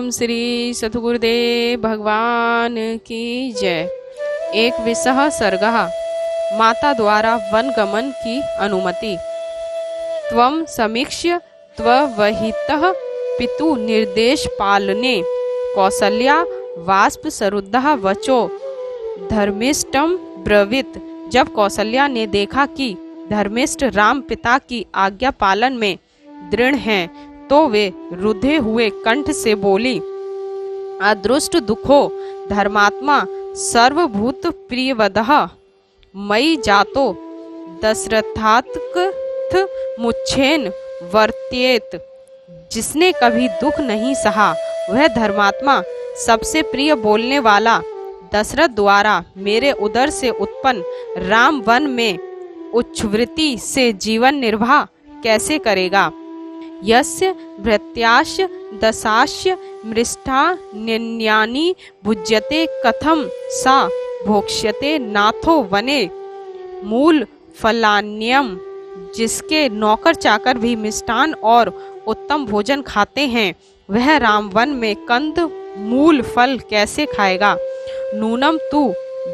ओम श्री सद्गुरुदेव भगवान की जय। एक विसह सर्गः माता द्वारा वन गमन की अनुमति। त्वं समीक्ष्य त्ववहितः पितु निर्देश पालने कौसल्या वाष्प सरुद्धः वचो धर्मिष्ठम ब्रवीत। जब कौसल्या ने देखा कि धर्मिष्ठ राम पिता की आज्ञा पालन में दृढ़ हैं, तो वे रुधे हुए कंठ से बोली, अदृष्ट दुखो धर्मात्मा सर्वभूत प्रियवदः मयि जातो दशरथात्कथ मुच्छेन वर्त्येत। जिसने कभी दुख नहीं सहा, वह धर्मात्मा सबसे प्रिय बोलने वाला दशरथ द्वारा मेरे उदर से उत्पन्न राम वन में उच्छ्वृति से जीवन निर्वाह कैसे करेगा। यस्य भृत्यास्य दशास्य मृष्टा निन्यानि भुज्यते कथम सा भोक्ष्यते नाथो वने मूल फलान्यम। जिसके नौकर चाकर भी मिष्टान और उत्तम भोजन खाते हैं, वह राम वन में कंद मूल फल कैसे खाएगा। नूनम तु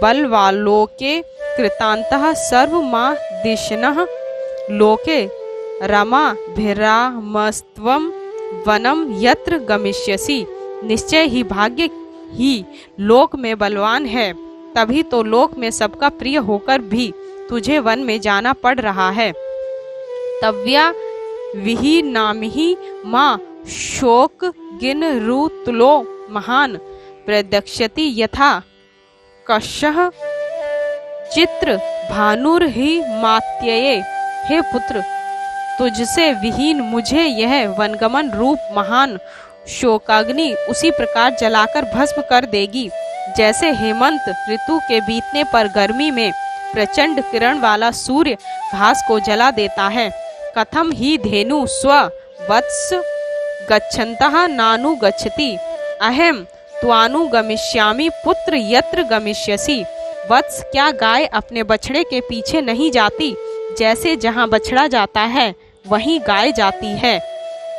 बलवालोके कृतान्तः सर्वमा दिशनः लोके रमाभिरामस्त्वं वनम यत्र गमिष्यसि। निश्चय ही भाग्य ही लोक में बलवान है, तभी तो लोक में सबका प्रिय होकर भी तुझे वन में जाना पड़ रहा है। तव्या विहीनामिहि मां शोक गिन रुतुलो महान प्रदक्ष्यति यथा कशः चित्र भानुर्हि मात्यये। हे पुत्र, तुझसे विहीन मुझे यह वनगमन रूप महान शोकाग्नि उसी प्रकार जलाकर भस्म कर देगी, जैसे हेमंत ऋतु के बीतने पर गर्मी में प्रचंड किरण वाला सूर्य घास को जला देता है। कथम ही धेनु स्व वत्स गच्छन्तः नानु गच्छति अहम त्वानु गमिष्यामि पुत्र यत्र गमिष्यसि। वत्स, क्या गाय अपने बछड़े के पीछे नहीं जाती, जैसे जहाँ बछड़ा जाता है वहीं गाय जाती है,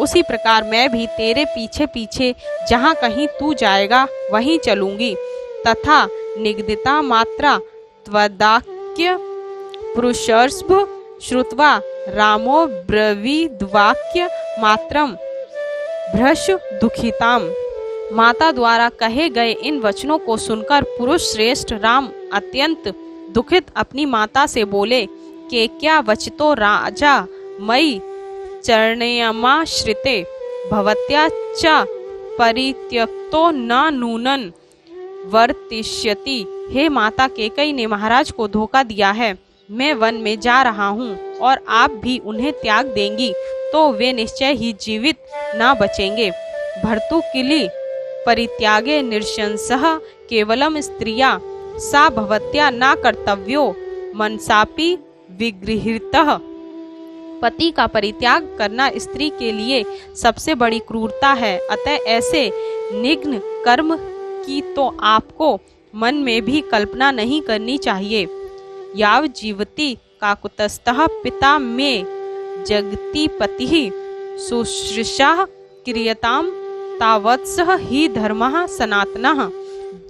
उसी प्रकार मैं भी तेरे पीछे पीछे जहाँ कहीं तू जाएगा वहीं चलूंगी। तथा निगदिता मात्रा त्वदाक्य पुरुषर्षभ श्रुत्वा रामो ब्रवीद्वाक्य मात्रम भ्रश दुखिताम। माता द्वारा कहे गए इन वचनों को सुनकर पुरुष श्रेष्ठ राम अत्यंत दुखित अपनी माता से बोले कि क्या वचितो राजा मयि चरणयमाश्रिते भवत्या च परित्यक्तो न नूनन वर्तिष्यति। हे माता, केकई ने महाराज को धोखा दिया है। मैं वन में जा रहा हूँ और आप भी उन्हें त्याग देंगी तो वे निश्चय ही जीवित न बचेंगे। भर्तुकिली परित्यागे निरशंसः केवलम स्त्रिया सा भवत्या न कर्तव्यो मनसापि विगृहीतः। पति का परित्याग करना स्त्री के लिए सबसे बड़ी क्रूरता है, अतः ऐसे निघ्न कर्म की तो आपको मन में भी कल्पना नहीं करनी चाहिए। याव जीवति काकुतस्थः पिता में जगति पतिः शुश्रूषा क्रियताम तावत्सह ही धर्मः सनातनः।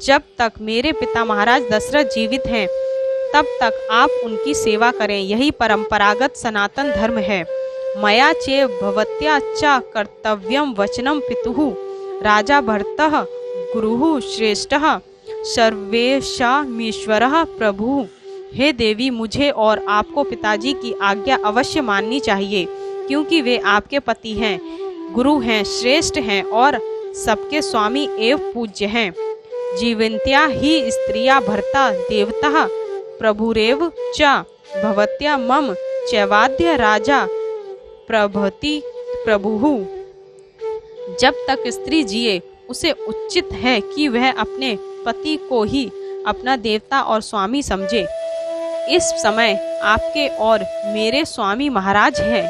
जब तक मेरे पिता महाराज दशरथ जीवित हैं, तब तक आप उनकी सेवा करें, यही परंपरागत सनातन धर्म है। मया चे भवत्या च कर्तव्यम वचनम पितुः राजा भर्तः गुरुः श्रेष्ठः सर्वेशामीश्वरः प्रभुः। हे देवी, मुझे और आपको पिताजी की आज्ञा अवश्य माननी चाहिए, क्योंकि वे आपके पति हैं, गुरु हैं, श्रेष्ठ हैं और सबके स्वामी एवं पूज्य हैं। जीवन्त्या ही स्त्रिया भर्ता देवतः प्रभुरेव च भवत्या मम चैवाद्य राजा प्रभति प्रभुः। जब तक स्त्री जिए, उसे उचित है कि वह अपने पति को ही अपना देवता और स्वामी समझे। इस समय आपके और मेरे स्वामी महाराज हैं।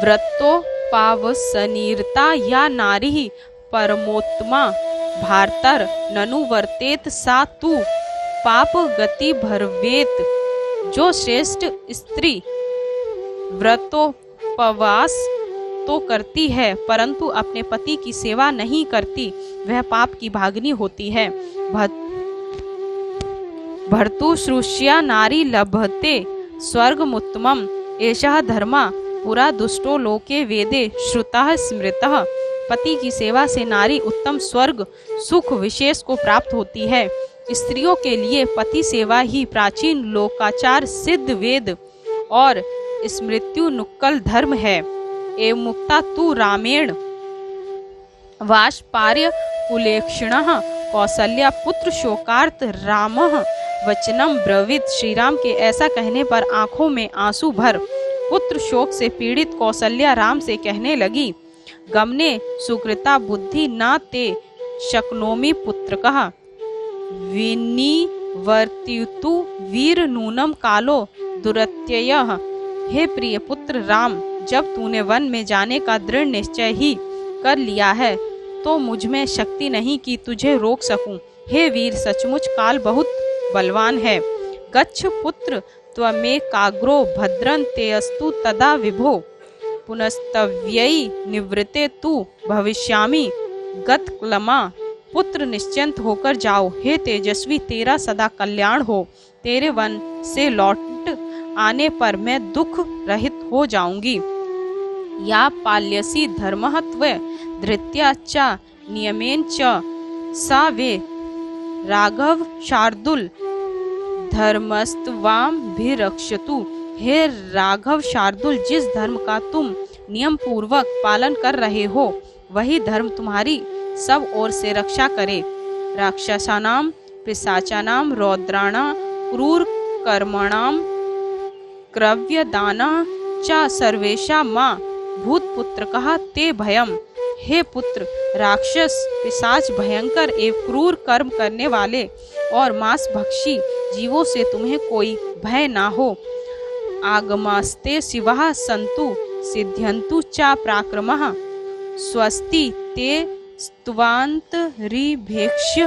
व्रतो पावसनीरता या नारी परमोत्तमा भारतर ननु वर्तेत सा तु पाप गति भरवेत। जो श्रेष्ठ स्त्री व्रतोपवास तो करती है, परंतु अपने पति की सेवा नहीं करती, वह पाप की भागिनी होती है। भर्तुश्रूष्या नारी लभते स्वर्गमुत्तमम् एषः धर्मः पुरा दुष्टो लोके वेदे श्रुतः स्मृतः। पति की सेवा से नारी उत्तम स्वर्ग सुख विशेष को प्राप्त होती है। स्त्रियों के लिए पति सेवा ही प्राचीन लोकाचार सिद्ध वेद और स्मृत्यु नुक्कल धर्म है। एवं मुक्ता तु रामेण वाष्पार्य कुलेक्षणः कौसल्या पुत्र शोकार्त रामः वचनम ब्रवीत। श्री राम के ऐसा कहने पर आंखों में आंसू भर पुत्र शोक से पीड़ित कौसल्या राम से कहने लगी, गमने सुकृता बुद्धि न ते शक्नोमि पुत्र कहा विनिवर्तितु वीर नूनम कालो दुरत्ययः। हे प्रिय पुत्र राम, जब तूने वन में जाने का दृढ़ निश्चय ही कर लिया है तो मुझ में शक्ति नहीं कि तुझे रोक सकूं। हे वीर, सचमुच काल बहुत बलवान है। गच्छ पुत्र त्वमेकाग्रो भद्रं तेऽस्तु तदा विभो पुनस्तव्यै निवृते तु भविष्यामि गतक्लमा। पुत्र निश्चिंत होकर जाओ, हे तेजस्वी, तेरा सदा कल्याण हो। तेरे वन से लौट आने पर मैं दुख रहित हो जाऊंगी। या पाल्यसी धर्मः त्वे धृत्या च नियमेन च सा वे राघव शार्दुल धर्मस्त्वाम भी रक्षतु। हे राघव शार्दुल, जिस धर्म का तुम नियम पूर्वक पालन कर रहे हो वही धर्म तुम्हारी सब ओर से रक्षा करे। राक्षसानाम पिशाचानाम रौद्राणां क्रूर कर्मणाम क्रव्यदाना च सर्वेशा माँ भूतपुत्र कहा ते भयम। हे पुत्र, राक्षस पिशाच भयंकर एवं क्रूर कर्म करने वाले और मांस भक्षी जीवों से तुम्हें कोई भय ना हो। आगमास्ते शिवाः सन्तु सिद्ध्यन्तु च पराक्रमः स्वस्ति ते स्तुवान्तरिभेक्ष्य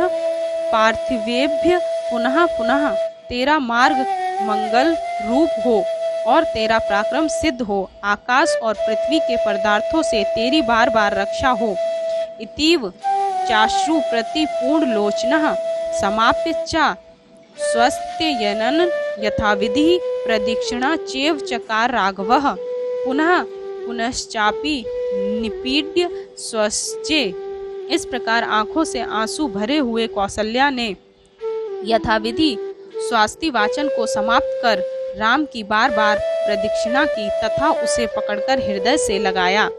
पार्थिवेभ्य पुनः पुनः। तेरा मार्ग मंगल रूप हो और तेरा पराक्रम सिद्ध हो। आकाश और पृथ्वी के पदार्थों से तेरी बार बार रक्षा हो। इतीव चाश्रु प्रति पूर्ण लोचनः समाप्य च स्वस्त्ययनन यथाविधि प्रदक्षिणा चैव चकार राघवः पुनः पुनश्चापि निपीड्य स्वस्चे। इस प्रकार आंखों से आंसू भरे हुए कौसल्या ने यथाविधि स्वास्ति वाचन को समाप्त कर राम की बार बार प्रदक्षिणा की तथा उसे पकड़कर हृदय से लगाया।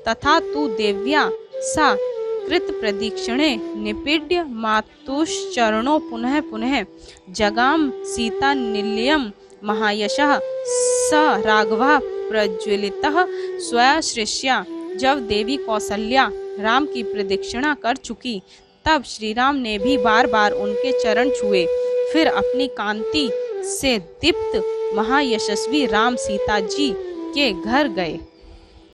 तथा तू देव्या सा कृत प्रदक्षिणे निपीड्य मातुश्चरणों पुनः पुनः जगाम सीता निलयम महायशः स राघवः प्रज्वलितः स्वश्रेष्या। जब देवी कौसल्या राम की प्रदक्षिणा कर चुकी तब श्री राम ने भी बार बार उनके चरण छुए। फिर अपनी कांति से दीप्त महायशस्वी राम सीता जी के घर गए।